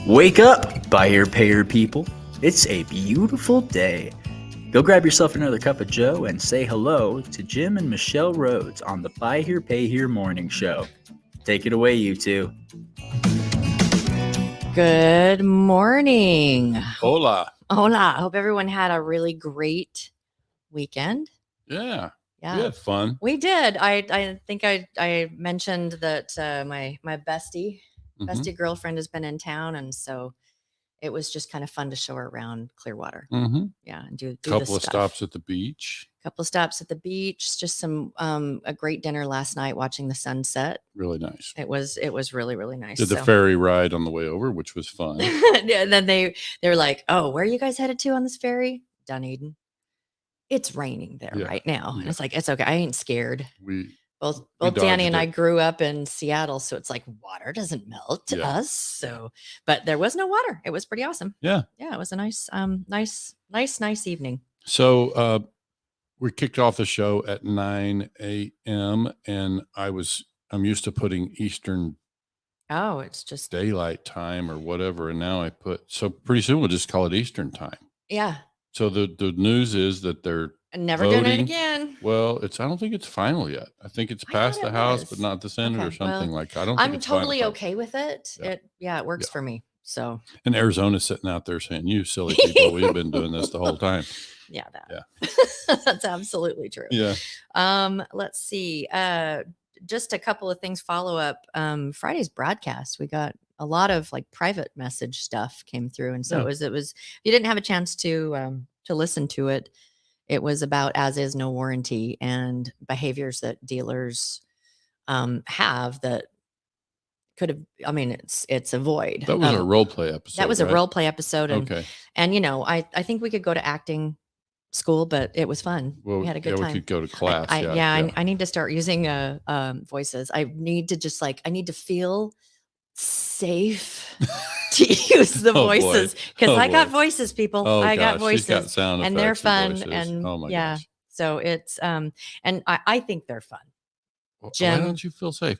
Wake up, buyer payer people. It's a beautiful day. Go grab yourself another cup of joe and say hello to Jim and Michelle Rhodes on the Buy Here Pay Here morning show. Take it away, you two. Good morning. Hola. Hola. I hope everyone had a really great weekend. Yeah. We Yeah, had fun. we did. I think I mentioned that my bestie girlfriend has been in town, and so it was just kind of fun to show her around Clearwater. Mm-hmm. Yeah, and do Couple the of stuff. stops at the beach. Couple of stops at the beach. Just some a great dinner last night, watching the sunset. Really nice. It was really, really nice. Did the ferry ride on the way over, which was fun. And then they were like, "Oh, where are you guys headed to on this ferry?" Dunedin. It's raining there right now, and it's like, it's okay. I ain't scared. Both Danny and I grew up in Seattle, so it's like water doesn't melt to us. So, but there was no water. It was pretty awesome. Yeah, it was a nice evening. So we kicked off the show at 9 a.m. and I'm used to putting Eastern. Oh, it's just daylight time or whatever, and now so pretty soon we'll just call it Eastern time. Yeah. So the news is that they're never voting. doing it again. Well, I don't think it's final yet. I think it's passed the House, but not the Senate or something like that. I'm totally okay with it. It works for me. So. And Arizona's sitting out there saying, "You silly people, we've been doing this the whole time." Yeah, that's absolutely true. Yeah. Let's see. Just a couple of things follow up. Friday's broadcast, we got a lot of like private message stuff came through, and so it was. If you didn't have a chance to listen to it, it was about as is no warranty and behaviors that dealers have that could have. I mean, it's a void. That was a role play episode. That was a role play episode. And, okay. And I think we could go to acting school, but it was fun. Well, we had a good time. We could go to class. I need to start using voices. I need to I need to feel safe to use the voices because I got voices, people. I got voices. She's got sound effects and they're fun. And oh my gosh. So it's and I think they're fun. Well, Jim, why don't you feel safe?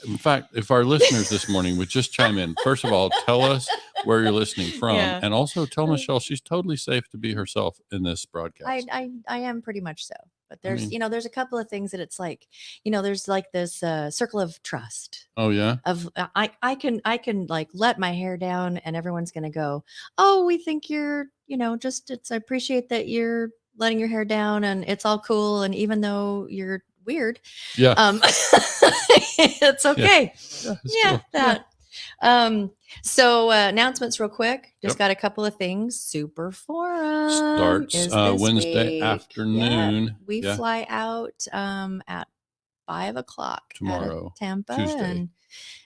In fact, if our listeners this morning would just chime in, first of all, tell us where you're listening from, and also tell Michelle she's totally safe to be herself in this broadcast. I am pretty much so, but there's there's a couple of things that it's like there's like this circle of trust. Oh yeah. Of I can like let my hair down, and everyone's gonna go, oh, we think you're I appreciate that you're letting your hair down, and it's all cool, and even though you're weird, it's okay. So announcements real quick. Just got a couple of things. Super Forum starts Wednesday afternoon. We fly out at 5:00 tomorrow, Tampa, Tuesday.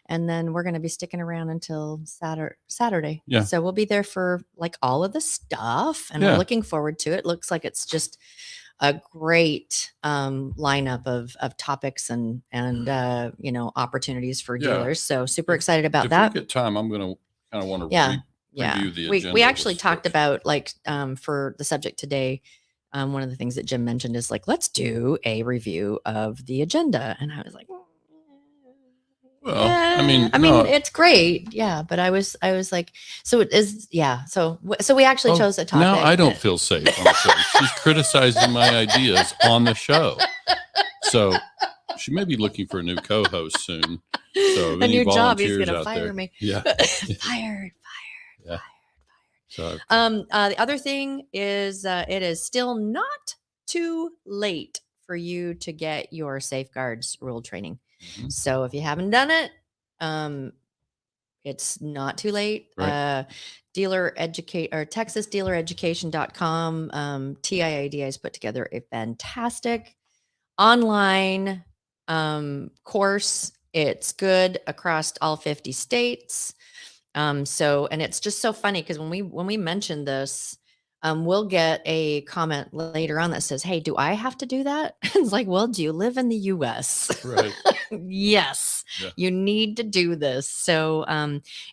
and then we're going to be sticking around until Saturday. Yeah. So we'll be there for like all of the stuff, and we're looking forward to it. Looks like it's just a great lineup of topics and opportunities for dealers. So super excited about that. If we get time, I'm going to kind of want to review the agenda. We actually talked about like for the subject today. One of the things that Jim mentioned is like, let's do a review of the agenda. And I was like, well, I mean, it's great. Yeah. But I was like, so it is. Yeah. So we actually chose a topic. Now I don't feel safe on the show. She's criticizing my ideas on the show. So she may be looking for a new co-host soon. So a new job, he's going to fire me. Yeah. Fired. Yeah. So, the other thing is it is still not too late for you to get your safeguards rule training. Mm-hmm. So if you haven't done it, it's not too late. Right. TexasDealerEducation.com. TIAD has put together a fantastic online course. It's good across all 50 states. And it's just so funny because when we mention this, we'll get a comment later on that says, hey, do I have to do that? It's like, well, do you live in the US? Right. Yes, you need to do this. So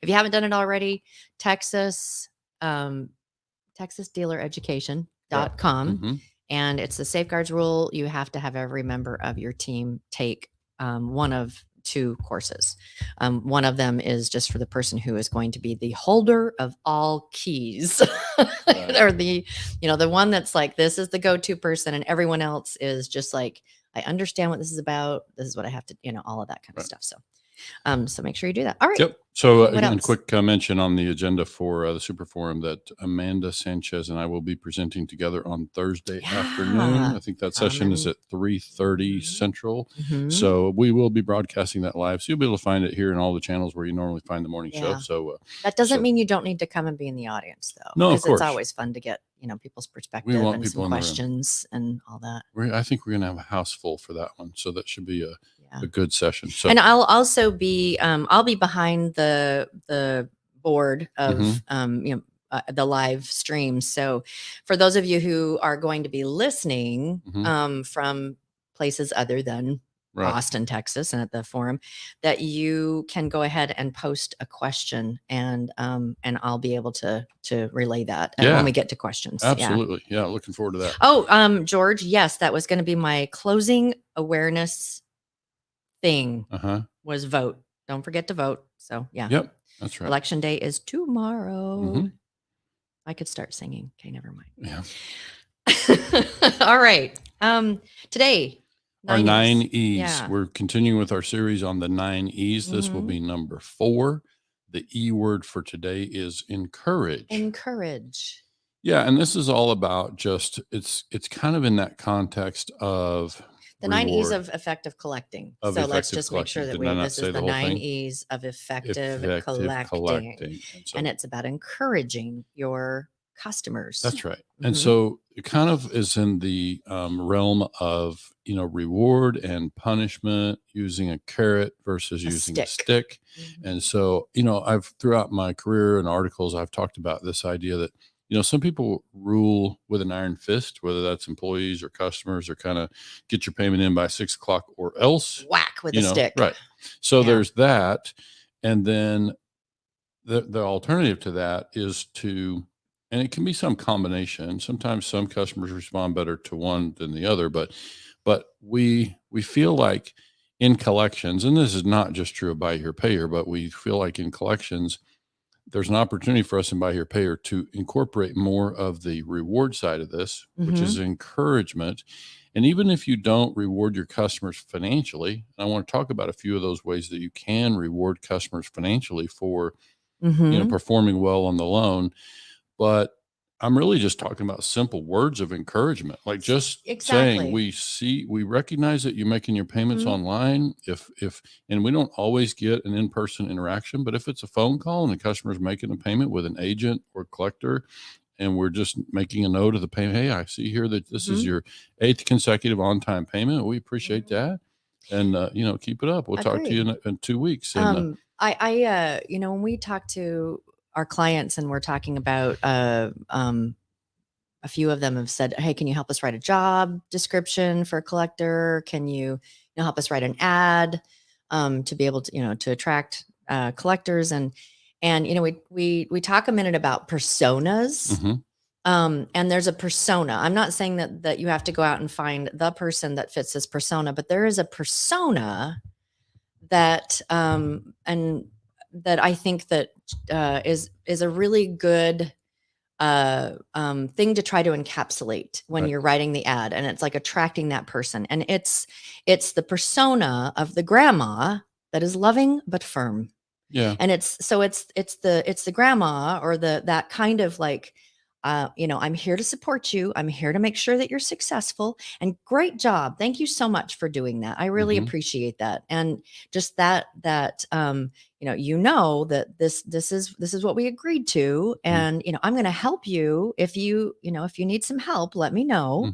if you haven't done it already, TexasDealerEducation.com. Mm-hmm. And it's the safeguards rule. You have to have every member of your team take one of 2 courses. One of them is just for the person who is going to be the holder of all keys, Right. or the one that's like, this is the go-to person, and everyone else is just like, I understand what this is about. This is what I have to, all of that kind of Right. stuff. So make sure you do that. All right. Yep. So What again, else? quick mention on the agenda for the Super Forum that Amanda Sanchez and I will be presenting together on Thursday afternoon. I think that session is at 3:30 Central. Mhm. So we will be broadcasting that live. So you'll be able to find it here in all the channels where you normally find the morning show. Yeah. So That doesn't mean you don't need to come and be in the audience, though. No, of Because course. it's always fun to get, people's perspective want and people some in the room. questions and all that. I think we're going to have a house full for that one. So that should be a good session. So, And I'll also be I'll be behind the board of the live stream. So for those of you who are going to be listening from places other than Austin, Texas, and at the forum, that you can go ahead and post a question, and I'll be able to relay that when we get to questions. Absolutely. Yeah. Looking forward to that. Oh, George, yes, that was going to be my closing awareness thing. Was vote. Don't forget to vote. So yeah. Yep. That's right. Election day is tomorrow. I could start singing. Okay, never mind. Yeah. All right. Today, our 9 E's. Yeah. We're continuing with our series on the 9 E's. This will be number 4. The E word for today is encourage. Encourage. Yeah, and this is all about just it's kind of in that context of the 9 E's of effective collecting. So let's just make sure that this is the 9 E's of effective collecting. And it's about encouraging your customers. That's right. And so it kind of is in the realm of, reward and punishment, using a carrot versus using a stick. And so, I've throughout my career and articles, I've talked about this idea that, some people rule with an iron fist, whether that's employees or customers, or kind of get your payment in by 6 o'clock or else whack with a stick. Right. So there's that. And then the alternative to that is to, and it can be some combination. Sometimes some customers respond better to one than the other, but we feel like in collections, and this is not just true of Buy Here, Pay Here, but we feel like in collections, there's an opportunity for us in Buy Here, Pay Here to incorporate more of the reward side of this, which is encouragement. And even if you don't reward your customers financially, I want to talk about a few of those ways that you can reward customers financially for, performing well on the loan. But I'm really just talking about simple words of encouragement, like just saying, we recognize that you're making your payments online. And we don't always get an in-person interaction, but if it's a phone call and the customer's making a payment with an agent or collector, and we're just making a note of the payment, hey, I see here that this is your 8th consecutive on-time payment. We appreciate that. And, keep it up. We'll talk to you in 2 weeks. And, when we talk to our clients and we're talking about, a few of them have said, hey, can you help us write a job description for a collector? Can you, help us write an ad, to be able to, to attract, collectors? And, we talk a minute about personas. And there's a persona. I'm not saying that you have to go out and find the person that fits this persona, but there is a persona that, and that I think that is a really good thing to try to encapsulate when you're writing the ad, and it's like attracting that person. And it's the persona of the grandma that is loving but firm. Yeah. And it's the grandma, or that kind of like, I'm here to support you. I'm here to make sure that you're successful, and great job. Thank you so much for doing that. I really appreciate that. And just that, that this is what we agreed to. And, I'm going to help you. If you need some help, let me know.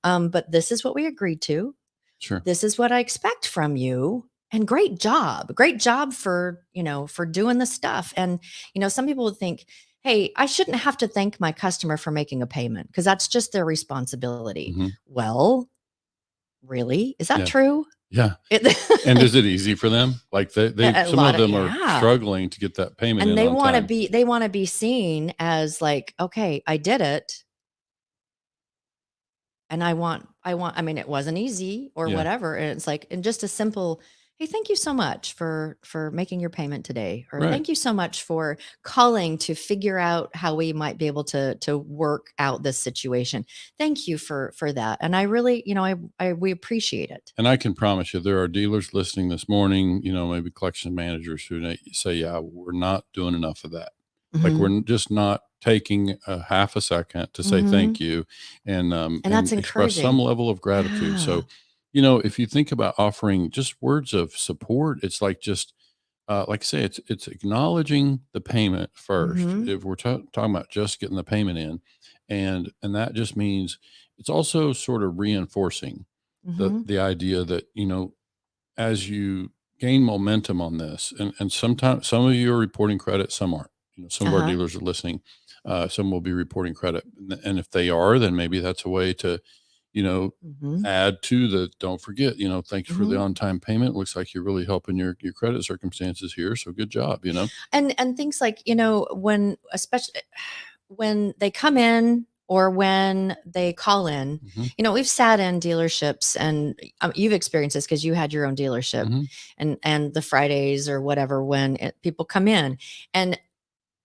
But this is what we agreed to. Sure. This is what I expect from you. And great job for, for doing the stuff. And, some people would think, hey, I shouldn't have to thank my customer for making a payment because that's just their responsibility. Well, really? Is that true? Yeah. And is it easy for them? Like some of them are struggling to get that payment. And they want to be seen as like, okay, I did it. And I mean, it wasn't easy or whatever. And it's like, and just a simple, hey, thank you so much for making your payment today, or Right. thank you so much for calling to figure out how we might be able to work out this situation. Thank you for that. And I really, we appreciate it. And I can promise you, there are dealers listening this morning, maybe collection managers who say, yeah, we're not doing enough of that. Like Mhm. we're just not taking a half a second to say Mhm. thank you And that's and express some encouraging. level of gratitude. Yeah. So, if you think about offering just words of support, it's like just like I say, it's acknowledging the payment first. Mhm. If we're talking about just getting the payment in, and that just means it's also sort of reinforcing Mhm. the idea that as you gain momentum on this, and sometimes some of you are reporting credit, some aren't. Some of our Uh-huh. dealers are listening. Some will be reporting credit, and if they are, then maybe that's a way to you know Mhm. add to the don't forget, thanks for the Mhm. on-time payment. Looks like you're really helping your credit circumstances here, so good job. And things like, when especially when they come in or when they call in, Hmm. we've sat in dealerships, and you've experienced this because you had your own dealership, Hmm. and the Fridays or whatever, when people come in, and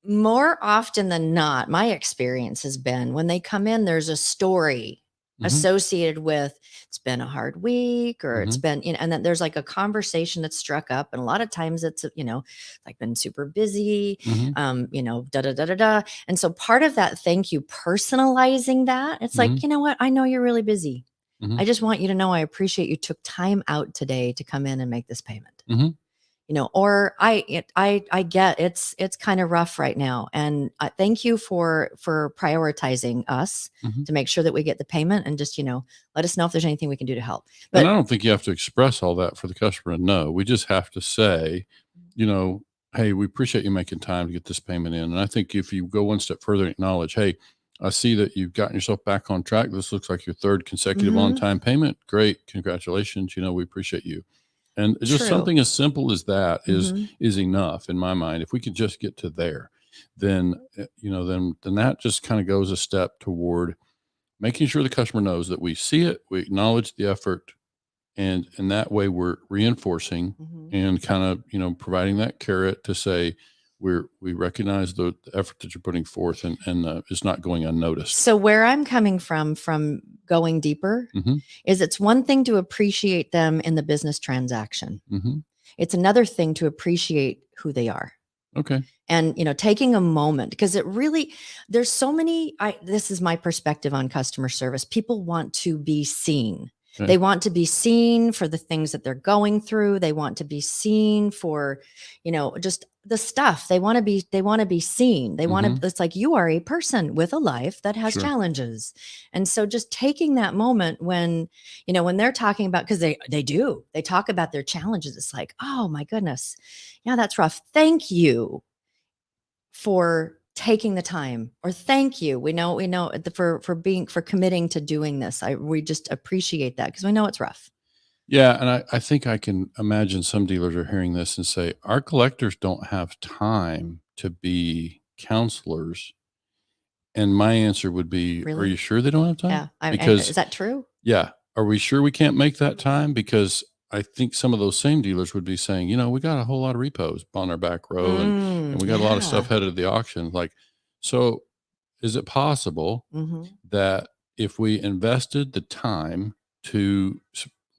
more often than not, my experience has been when they come in, there's a story Hmm. associated with, it's been a hard week, or it's Hmm. been, and then there's like a conversation that's struck up. And a lot of times it's, like been super busy, Hmm. da da da da da. And so part of that, thank you, personalizing that, it's Hmm. like, you know what? I know you're really busy. Hmm. I just want you to know I appreciate you took time out today to come in and make this payment. Hmm. Or I get it's kind of rough right now, and thank you for prioritizing us Hmm. to make sure that we get the payment, and just let us know if there's anything we can do to help. And I But don't think you have to express all that for the customer to know. We just have to say, you know, hey, we appreciate you making time to get this payment in. And I think if you go one step further and acknowledge, hey, I see that you've gotten yourself back on track. This looks like your third consecutive on Mhm, time payment. Great. Congratulations. We appreciate you. And just true. something as simple as that is Mhm. is enough in my mind. If we could just get to there, then then that just kind of goes a step toward making sure the customer knows that we see it, we acknowledge the effort, and in that way we're reinforcing Mhm. and kind of providing that carrot to say we recognize the effort that you're putting forth, and it's not going unnoticed. So where I'm coming from going deeper, Hmm. is it's one thing to appreciate them in the business transaction. Hmm. It's another thing to appreciate who they are. Okay. And taking a moment, because it really, there's so many, this is my perspective on customer service. People want to be seen. Okay. They want to be seen for the things that they're going through. They want to be seen for just the stuff. They want to be seen. They want Hmm. to, it's like, you are a person with a life that has Sure. challenges. And so just taking that moment when when they're talking about, because they talk about their challenges, it's like, oh my goodness, yeah, that's rough. Thank you for taking the time, or thank you, we know for committing to doing this. We just appreciate that, because we know it's rough. Yeah, and I think I can imagine some dealers are hearing this and say our collectors don't have time to be counselors, and my answer would be, are you Really? sure they don't have time? Yeah, Because is that true? yeah. Are we sure we can't make that time? Because I think some of those same dealers would be saying, we got a whole lot of repos on our back row, and we got a lot of stuff Yeah. headed to the auction. Like, so is it possible Hmm. that if we invested the time to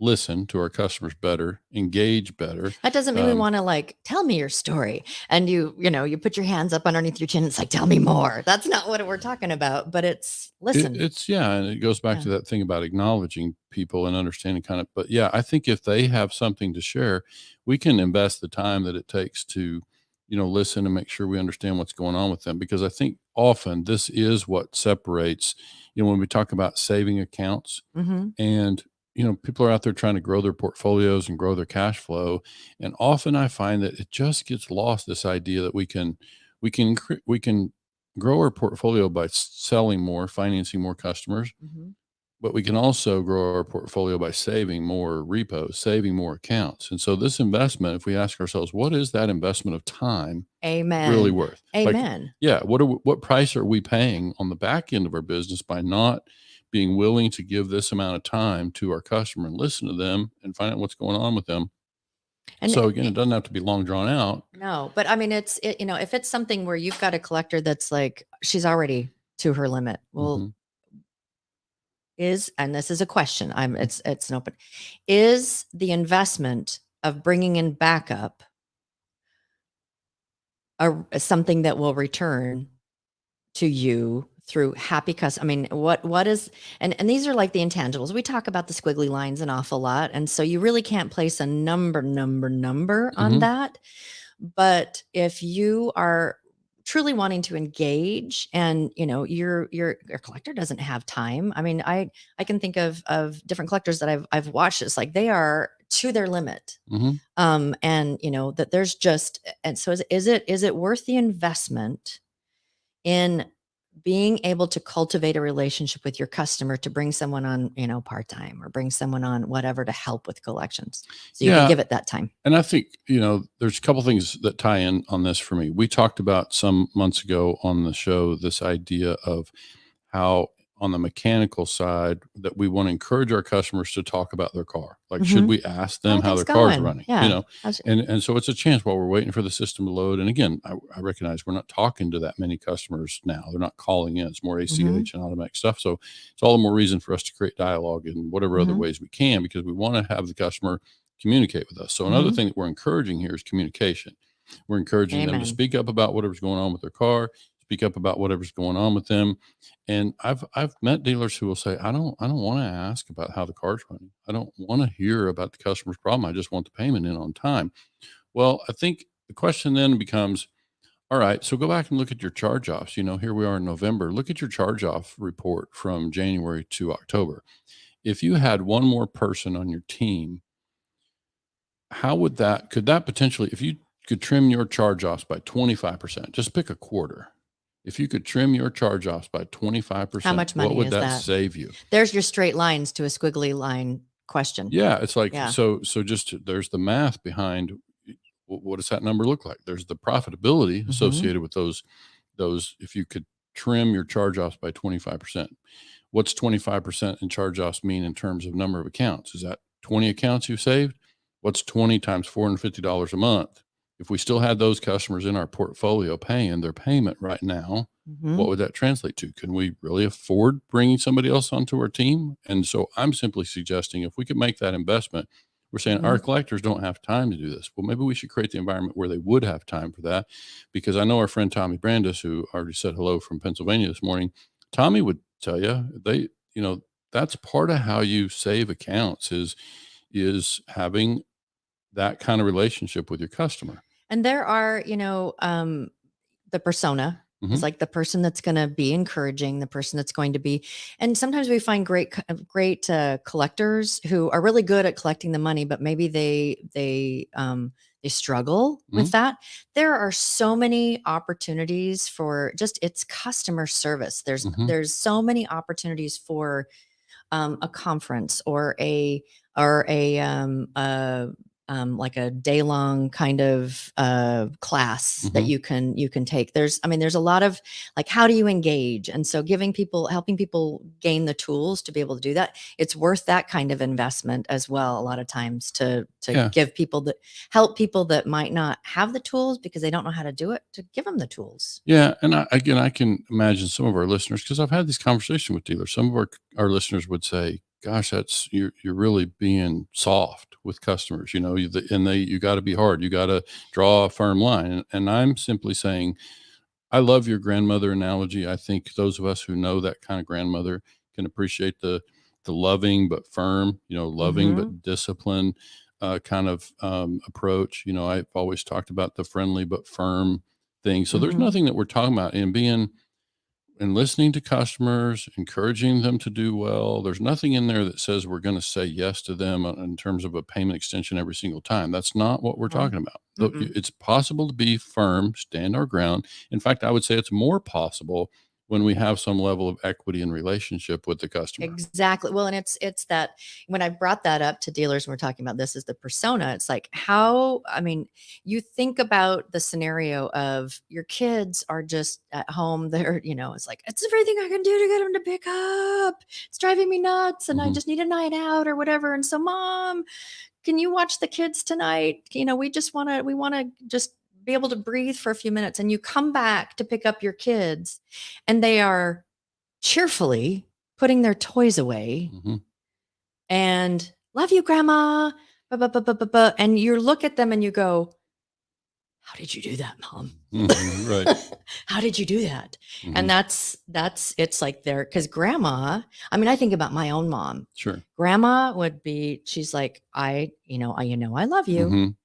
listen to our customers better, engage better, That doesn't mean we um, want to, like, tell me your story, and you put your hands up underneath your chin, it's like, tell me more. That's not what we're talking about, but it's listen. it's yeah, and it goes back Yeah. to that thing about acknowledging people and understanding kind of. But yeah, I think if they have something to share, we can invest the time that it takes to, listen and make sure we understand what's going on with them. Because I think often this is what separates, when we talk about saving accounts, Hmm. and people are out there trying to grow their portfolios and grow their cash flow, and often I find that it just gets lost, this idea that we can grow our portfolio by selling more, financing more customers, Hmm. but we can also grow our portfolio by saving more repos, saving more accounts. And so this investment, if we ask ourselves, what is that investment of time really Amen. worth? Like, Amen. yeah, what price are we paying on the back end of our business by not being willing to give this amount of time to our customer and listen to them and find out what's going on with them? And So again, it doesn't have to be long drawn out. no, but I mean, if it's something where you've got a collector that's like, she's already to her limit. Well, Mhm. and this is a question, it's an open, is the investment of bringing in backup something that will return to you through happy I mean, what is, and these are like the intangibles. We talk about the squiggly lines an awful lot. And so you really can't place a number on Mhm. that. But if you are truly wanting to engage, and your collector doesn't have time. I mean, I can think of different collectors that I've watched. It's like they are to their limit. Mhm. And that there's just, and so is it worth the investment in being able to cultivate a relationship with your customer, to bring someone on, part-time, or bring someone on whatever to help with collections, so you can Yeah. give it that time? And I think, there's a couple things that tie in on this for me. We talked about some months ago on the show this idea of how on the mechanical side that we want to encourage our customers to talk about their car. Like, should Mhm. we ask How them are how things their car's going? running? Yeah. And so it's a chance while we're waiting for the system to load. And again, I recognize we're not talking to that many customers now. They're not calling in. It's more ACH Mhm. and automatic stuff. So it's all the more reason for us to create dialogue in whatever other Mhm. ways we can, because we want to have the customer communicate with us. So another Mhm. thing that we're encouraging here is communication. We're encouraging them to Amen. speak up about whatever's going on with their car, speak up about whatever's going on with them. And I've met dealers who will say, I don't want to ask about how the car's running. I don't want to hear about the customer's problem. I just want the payment in on time. Well, I think the question then becomes, all right, so go back and look at your charge offs. Here we are in November. Look at your charge off report from January to October. If you had one more person on your team, could that potentially, if you could trim your charge offs by 25%, just pick a quarter. If you could trim your charge offs by How 25%, much what money would is that that? save you? There's your straight lines to a squiggly line question. Yeah, it's like, Yeah. so just there's the math behind what does that number look like? There's the profitability Mhm. associated with those, if you could trim your charge offs by 25%. What's 25% in charge offs mean in terms of number of accounts? Is that 20 accounts you saved? What's 20 times $450 a month? If we still had those customers in our portfolio paying their payment right now, what Mhm. would that translate to? Can we really afford bringing somebody else onto our team? And so I'm simply suggesting if we could make that investment, we're saying our Mhm. collectors don't have time to do this. Well, maybe we should create the environment where they would have time for that, because I know our friend Tommy Brandis, who already said hello from Pennsylvania this morning, Tommy would tell you that's part of how you save accounts is having that kind of relationship with your customer. And there are, the persona is Mhm. like the person that's going to be encouraging, the person that's going to be, and sometimes we find great collectors who are really good at collecting the money, but maybe they struggle with Mhm. that. There are so many opportunities for just, it's customer service. There's Mhm. there's so many opportunities for a conference, or like a day long kind of class that Mhm. you can take. There's a lot of, like, how do you engage? And so helping people gain the tools to be able to do that. It's worth that kind of investment as well. A lot of times to Yeah. help people that might not have the tools because they don't know how to do it, to give them the tools. Yeah, and I can imagine some of our listeners, because I've had this conversation with dealers. Some of our listeners would say, "Gosh, that's you're really being soft with customers." You got to be hard. You got to draw a firm line. And I'm simply saying, I love your grandmother analogy. I think those of us who know that kind of grandmother can appreciate the loving but firm, loving Hmm. but disciplined kind of approach. I've always talked about the friendly but firm thing. So there's Hmm. nothing that we're talking about in being and listening to customers, encouraging them to do well. There's nothing in there that says we're going to say yes to them in terms of a payment extension every single time. That's not what we're Uh-huh. talking about. Though Mm-mm. it's possible to be firm, stand our ground. In fact, I would say it's more possible when we have some level of equity and relationship with the customer. Exactly. Well, and it's that when I brought that up to dealers, and we're talking about this as the persona, it's like, you think about the scenario of your kids are just at home. It's like, it's everything I can do to get them to pick up. It's driving me nuts, and I Hmm. just need a night out or whatever. And so, mom, can you watch the kids tonight? We want to just be able to breathe for a few minutes. And you come back to pick up your kids and they are cheerfully putting their toys away Mhm. and love you, grandma. And you look at them and you go, how did you do that, Mom? Right. How did you do that? Mhm. And it's like there, because grandma, I mean, I think about my own mom. Sure. Grandma she's like, I love you. Mhm.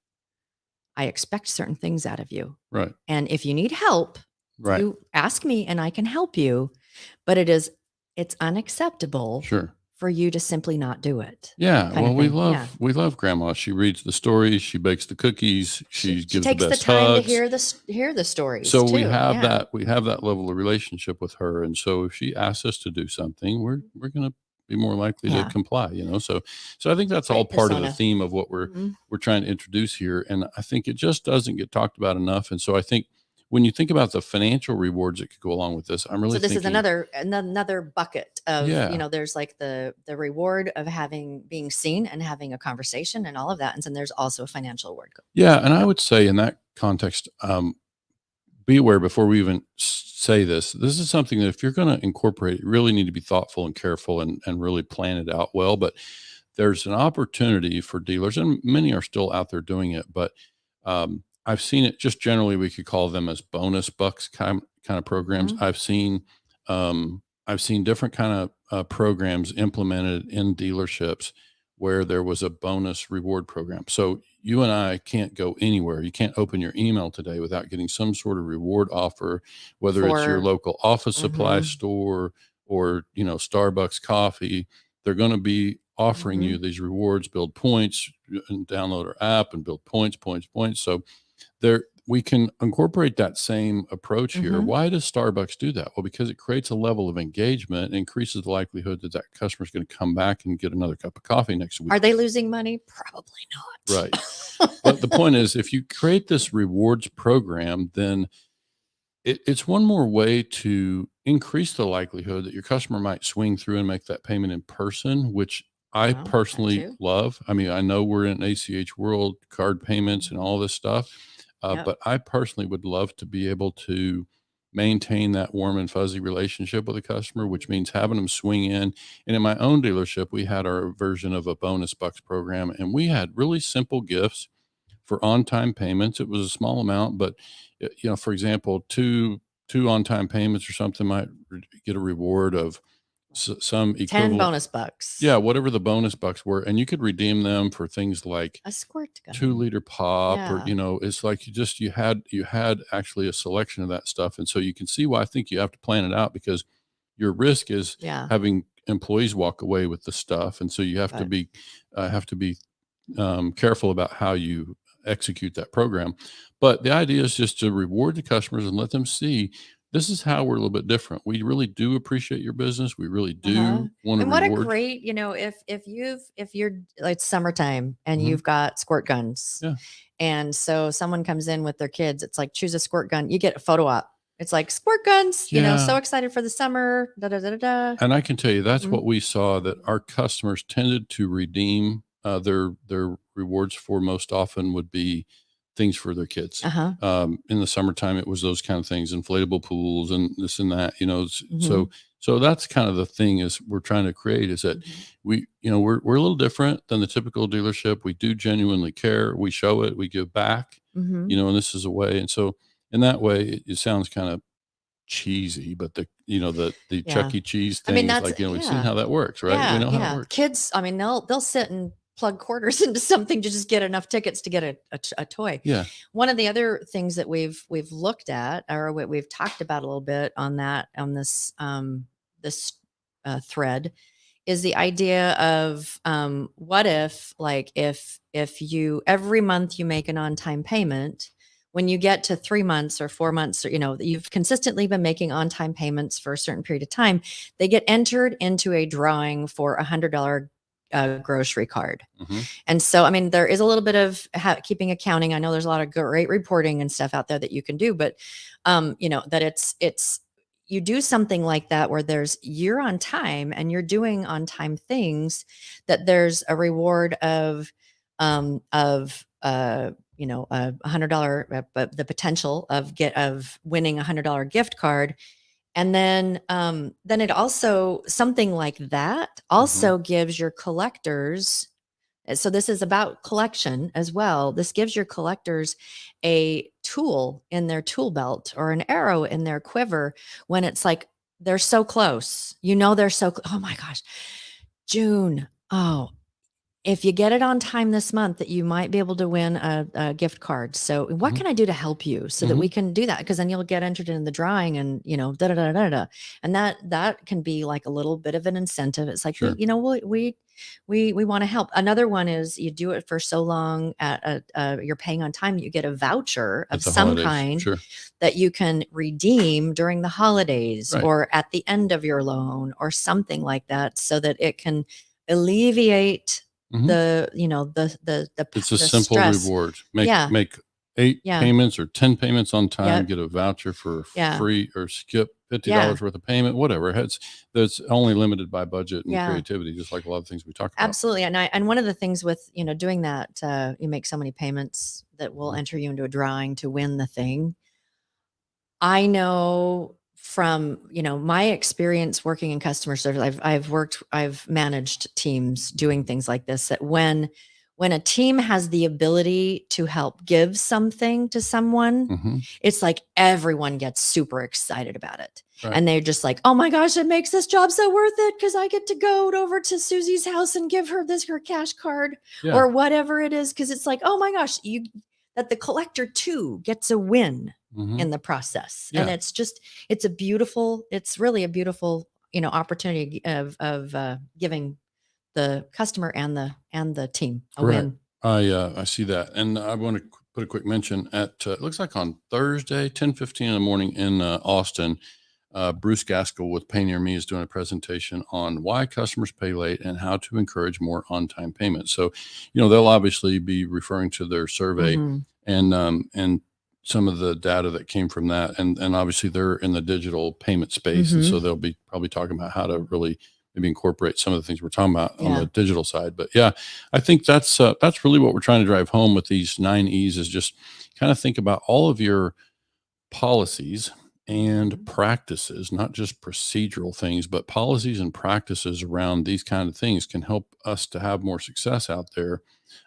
I expect certain things out of you. Right. And if you need help, Right. you ask me and I can help you. But it's unacceptable Sure. for you to simply not do it. Yeah. kind Well, of thing. Yeah. we love grandma. She reads the stories. She bakes the cookies. She She gives the takes the best time to hugs. hear the stories So too. we have Yeah. that level of relationship with her. And so if she asks us to do something, we're going to be more likely to Yeah. comply, So I think that's all Great part of the persona. theme of what Mhm. we're trying to introduce here. And I think it just doesn't get talked about enough. And so I think when you think about the financial rewards that could go along with this, I'm really So this is thinking, another bucket of, yeah, there's like the reward of being seen and having a conversation and all of that. And then there's also a financial reward. yeah. And I Yep. would say in that context, be aware before we even say this. This is something that if you're going to incorporate, you really need to be thoughtful and careful and really plan it out well. But there's an opportunity for dealers, and many are still out there doing it. But I've seen it just generally. We could call them as bonus bucks kind of programs. Mhm. I've seen different kind of programs implemented in dealerships where there was a bonus reward program. So you and I can't go anywhere. You can't open your email today without getting some sort of reward offer, whether it's your For local office supply Mhm. store or, Starbucks coffee. They're going to be offering you Mhm. these rewards, build points and download our app and build points, points, points. So there we can incorporate that same approach here. Mhm. Why does Starbucks do that? Well, because it creates a level of engagement and increases the likelihood that customer is going to come back and get another cup of coffee next week. Are they losing money? Probably not. Right. But the point is, if you create this rewards program, then it's one more way to increase the likelihood that your customer might swing through and make that payment in person, which I Well, that personally too. love. I mean, I know we're in ACH world, card payments and all this stuff, Yep. but I personally would love to be able to maintain that warm and fuzzy relationship with a customer, which means having them swing in. And in my own dealership, we had our version of a bonus bucks program, and we had really simple gifts for on-time payments. It was a small amount, but for example, two on-time payments or something might get a reward of some 10 equivalent. bonus bucks. Yeah, whatever the bonus bucks were, and you could redeem them for things like A squirt gun. 2-liter pop, or Yeah. it's like you had actually a selection of that stuff, and so you can see why I think you have to plan it out, because your risk is Yeah. having employees walk away with the stuff, and so you have to Right. be careful about how you execute that program. But the idea is just to reward the customers and let them see this is how we're a little bit different. We really do appreciate your business. We really Uh-huh. do want to And what a reward. great, if you're like it's summertime and Mhm. you've got squirt guns. Yeah. And so someone comes in with their kids, it's like choose a squirt gun. You get a photo op. It's like squirt guns, so Yeah. excited for the summer. Da da da da da. And I can tell you that's Mhm. what we saw, that our customers tended to redeem their rewards for most often would be things for their kids. Uh-huh. In the summertime, it was those kind of things, inflatable pools and this and that. Mhm. So that's kind of the thing is we're trying to create is that Mhm. we're a little different than the typical dealership. We do genuinely care. We show it. We give back. Mhm. And this is a way. And so in that way, it sounds kind of cheesy, but the Yeah. Chuck E. Cheese I mean, thing is that's like, we've seen yeah. how that works, right? We Yeah, know how it yeah. works. Kids, I mean, they'll sit and plug quarters into something to just get enough tickets to get a toy. Yeah. One of the other things that we've looked at, or what we've talked about a little bit on this thread, is the idea of what if, like, if you every month you make an on-time payment, when you get to 3 months or 4 months, or you've consistently been making on-time payments for a certain period of time, they get entered into a drawing for $100 grocery card. Hmm. And so, I mean, there is a little bit of keeping accounting. I know there's a lot of great reporting and stuff out there that you can do, but that it's you do something like that where you're on time and you're doing on time things, that there's a reward of of $100, but the potential of winning $100 gift card. And then it also, something like that also gives your collectors. So this is about collection as well. This gives your collectors a tool in their tool belt or an arrow in their quiver when it's like they're so close. They're so, oh my gosh, June. Oh, if you get it on time this month, that you might be able to win a gift card. So what can I do to help you so that we can do that? Because then you'll get entered in the drawing and, da, da, da, da, da. And that can be like a little bit of an incentive. It's like, Sure. we want to help. Another one is you do it for so long you're paying on time, you get a voucher of some holidays. kind Sure. that you can redeem during the holidays Right. or at the end of your loan or something like that, so that it can alleviate the it's a the simple stress. reward. Yeah. Make 8 Yeah. payments or 10 payments on time, Yep. get a voucher for Yeah. free, or skip $50 Yeah. worth of payment, whatever. That's only limited by budget and Yeah. creativity, just like a lot of things we talk about. Absolutely. And one of the things with, doing that, you make so many payments that will enter you into a drawing to win the thing. I know from, my experience working in customer service, I've managed teams doing things like this, that when a team has the ability to help give something to someone, it's like everyone gets super excited about it. Right. And they're just like, oh my gosh, it makes this job so worth it because I get to go over to Susie's house and give her her cash card or whatever it is. Because it's like, oh my gosh, that the collector too gets a win in the process. Yeah. And it's really a beautiful, opportunity of giving the customer and the team a win. I see that. And I want to put a quick mention at, it looks like on Thursday, 10:15 in the morning in Austin, Bruce Gaskell with Pay Near Me is doing a presentation on why customers pay late and how to encourage more on-time payments. So, they'll obviously be referring to their survey and some of the data that came from that. And obviously they're in the digital payment space. And so they'll be probably talking about how to really maybe incorporate some of the things we're talking about on the digital side. But yeah, I think that's really what we're trying to drive home with these 9 E's, is just kind of think about all of your policies and practices, not just procedural things, but policies and practices around these kind of things can help us to have more success out there,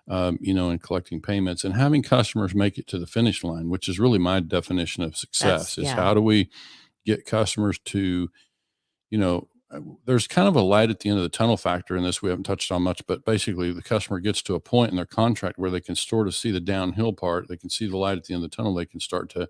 in collecting payments and having customers make it to the finish line, which is really my definition of success. How do we get customers to, there's kind of a light at the end of the tunnel factor in this we haven't touched on much, but basically the customer gets to a point in their contract where they can sort of see the downhill part. They can see the light at the end of the tunnel. They can start to,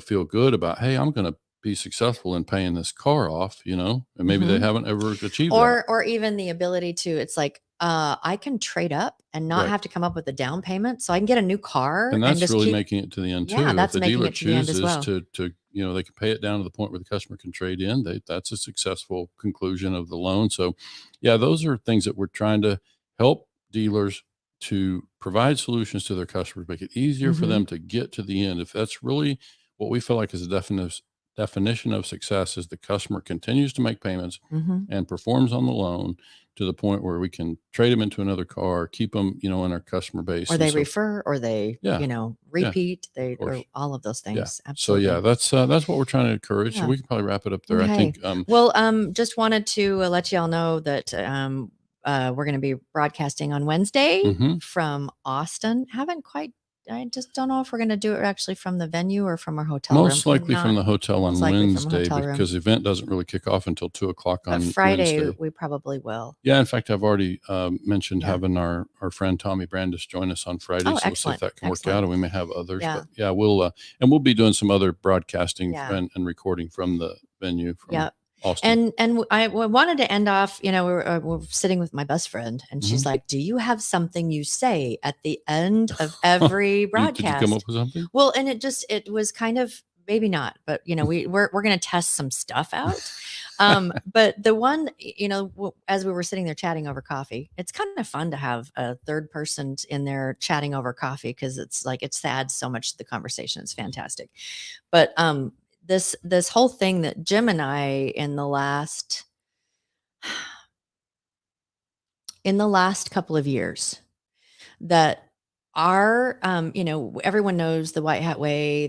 feel good about, hey, I'm going to be successful in paying this car off, and maybe they haven't ever achieved that. Or even the ability to, it's like, I can trade up and not have to come up with a down payment, so I can get a new car. And that's really making it to the end too. That's if the making dealer it to the end as well. chooses to, they can pay it down to the point where the customer can trade in. That's a successful conclusion of the loan. So yeah, those are things that we're trying to help dealers to provide solutions to their customers, make it easier for them to get to the end. If that's really what we feel like is a definition of success, is the customer continues to make payments and performs on the loan to the point where we can trade them into another car, keep them, in our customer base. Or they refer, or they, repeat, or all of those things. Yeah. Absolutely. So that's what we're trying to encourage. So we can probably wrap it up there. Okay. I think, just wanted to let you all know that, we're going to be broadcasting on Wednesday from Austin. I just don't know if we're going to do it actually from the venue or from our hotel room. Most likely from the hotel on Wednesday, because the event doesn't really kick off until 2:00 on Friday. Wednesday. We probably will. Yeah. In fact, I've already mentioned having our friend Tommy Brandis join us on Friday. So we'll see if that can work out, and we may have others. Yeah. But yeah, we'll be doing some other broadcasting and recording from the venue from Austin. And I wanted to end off, we're sitting with my best friend, and she's like, do you have something you say at the end of every broadcast? Did you come up with something? Well, and it was kind of, maybe not, but we're going to test some stuff out. But the one, as we were sitting there chatting over coffee, it's kind of fun to have a third person in there chatting over coffee, because it's like, it adds so much to the conversation. It's fantastic. But, this whole thing that Jim and I in the last couple of years, that our, everyone knows the White Hat Way,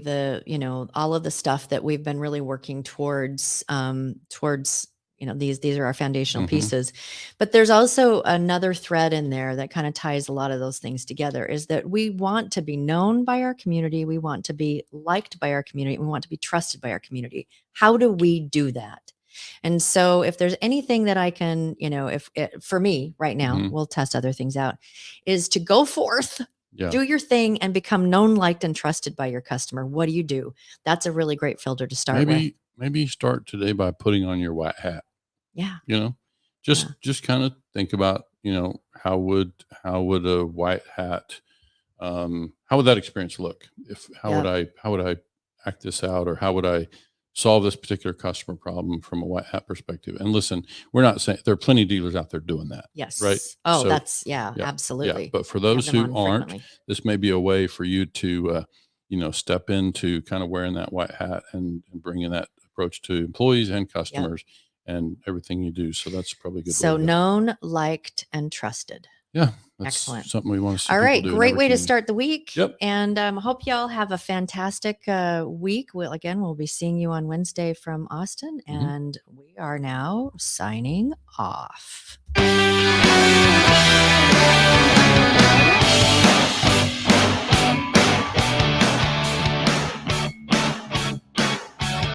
all of the stuff that we've been really working towards, these are our foundational Mhm. pieces. But there's also another thread in there that kind of ties a lot of those things together, is that we want to be known by our community. We want to be liked by our community. We want to be trusted by our community. How do we do that? And so if there's anything that I can, if it, for me right now, Mhm. we'll test other things out, is to go forth, Yeah. do your thing, and become known, liked, and trusted by your customer. What do you do? That's a really great filter to start with. Maybe start today by putting on your white hat. Yeah. You know, Yeah. just kind of think about, how would a white hat, how would that experience look? How would I act this out, or how would I solve this particular customer problem from a white hat perspective? And listen, we're not saying there are plenty of dealers out there doing that, right? Yes. Oh, So that's, yeah, yeah, absolutely. but for We have those them who on aren't, frequently. this may be a way for you to, step into kind of wearing that white hat and bringing that approach to employees and Yep. customers and everything you do. So that's probably a good way So to go. known, liked, and trusted. Yeah, that's Excellent. something we want to see All people right, do in great every way to community. start the week. Yep. And hope y'all have a fantastic week. We'll be seeing you on Wednesday from Austin, Mhm. and we are now signing off.